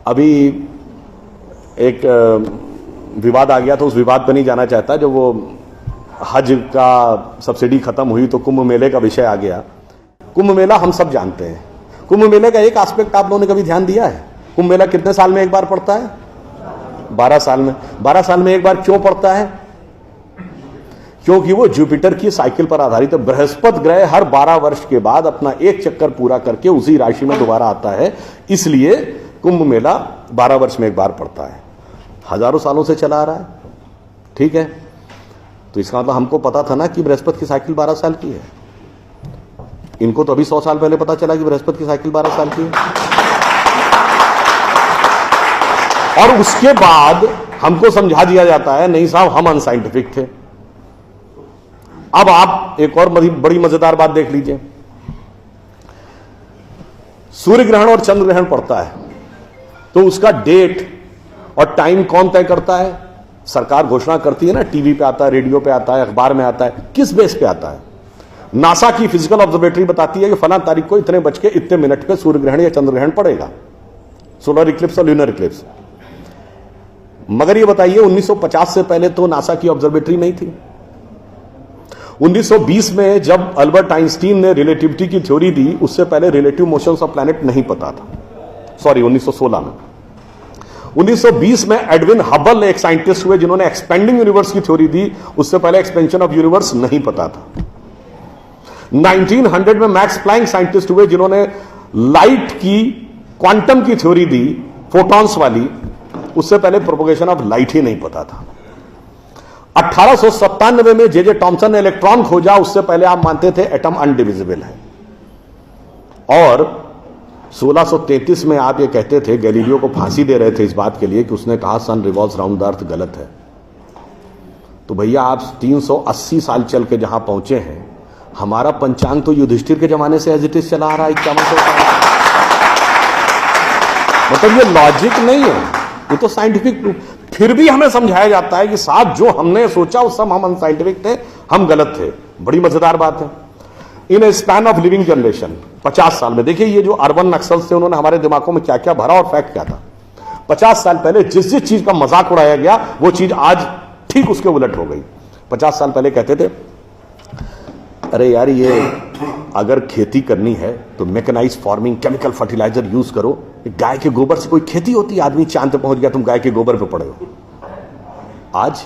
अभी एक विवाद आ गया, तो उस विवाद पर नहीं जाना चाहता। जो वो हज का सब्सिडी खत्म हुई तो कुंभ मेले का विषय आ गया। कुंभ मेला हम सब जानते हैं। कुंभ मेले का एक एस्पेक्ट आप लोगों ने कभी ध्यान दिया है? कुंभ मेला कितने साल में एक बार पड़ता है? 12 साल में। 12 साल में एक बार क्यों पड़ता है? क्योंकि वो जुपिटर की साइकिल पर आधारित है। बृहस्पति ग्रह हर 12 वर्ष के बाद अपना एक चक्कर पूरा करके उसी राशि में दोबारा आता है, इसलिए कुंभ मेला 12 वर्ष में एक बार पड़ता है। हजारों सालों से चला आ रहा है, ठीक है। तो इसका मतलब हमको पता था ना कि बृहस्पति की साइकिल 12 साल की है। इनको तो अभी 100 साल पहले पता चला कि बृहस्पति की साइकिल 12 साल की है। और उसके बाद हमको समझा दिया जाता है नहीं साहब हम अनसाइंटिफिक थे। अब आप एक और बड़ी मजेदार बात देख लीजिए। सूर्य ग्रहण और चंद्र ग्रहण पड़ता है तो उसका डेट और टाइम कौन तय करता है? सरकार घोषणा करती है ना, टीवी पे आता है, रेडियो पे आता है, अखबार में आता है। किस बेस पे आता है? नासा की फिजिकल ऑब्जर्वेटरी बताती है कि फलां तारीख को इतने बज के इतने मिनट पे सूर्य ग्रहण या चंद्र ग्रहण पड़ेगा, सोलर इक्लिप्स और ल्यूनर इक्लिप्स। मगर ये बताइए 1950 से पहले तो नासा की ऑब्जर्वेटरी नहीं थी। 1920 में जब अल्बर्ट आइंस्टीन ने रिलेटिविटी की थ्योरी दी, उससे पहले रिलेटिव मोशंस ऑफ प्लैनेट नहीं पता था। सॉरी, 1916 में। 1920 में एडविन हबल एक साइंटिस्ट हुए जिन्होंने एक्सपेंडिंग यूनिवर्स की थ्योरी दी, उससे पहले एक्सपेंशन ऑफ यूनिवर्स नहीं पता था। 1900 में मैक्स प्लैंक साइंटिस्ट हुए जिन्होंने लाइट की क्वांटम की थ्योरी दी, फोटॉन्स वाली, उससे पहले प्रोपगेशन ऑफ लाइट ही नहीं पता था। 1897 में जे टॉमसन ने इलेक्ट्रॉन खोजा, उससे पहले आप मानते थे एटम अनडिविजिबल है। और 1633 में आप ये कहते थे, गैलीलियो को फांसी दे रहे थे इस बात के लिए कि उसने कहा सन रिवॉल्व्स राउंड द अर्थ गलत है। तो भैया आप 380 साल चल के जहां पहुंचे हैं, हमारा पंचांग तो युधिष्ठिर के जमाने से एज इट इज चला आ रहा है 5100 साल। मतलब ये लॉजिक नहीं है, ये तो साइंटिफिक प्रूफ। फिर भी हमें समझाया जाता है कि साहब जो हमने सोचा उस समय हम अनसाइंटिफिक थे, हम गलत थे। बड़ी मजेदार बात है। इन ए स्पैन ऑफ लिविंग जनरेशन 50 साल में, देखिए ये जो अर्बन नक्सल्स थे उन्होंने हमारे दिमागों में क्या क्या भरा और फैक्ट क्या था। 50 साल पहले जिस जिस चीज का मजाक उड़ाया गया वो चीज आज ठीक उसके उलट हो गई। 50 साल पहले कहते थे अरे यार ये अगर खेती करनी है तो mechanised farming, chemical fertiliser use करो। गाय के गोबर से कोई खेती होती है? आदमी चांद पे पहुंच गया, तुम गाय के गोबर पे पड़े हो। आज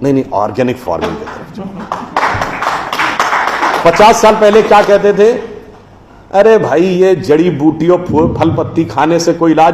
नहीं, ऑर्गेनिक फार्मिंग की तरफ। 50 साल पहले क्या कहते थे? अरे भाई ये जड़ी बूटियों फल पत्ती खाने से कोई इलाज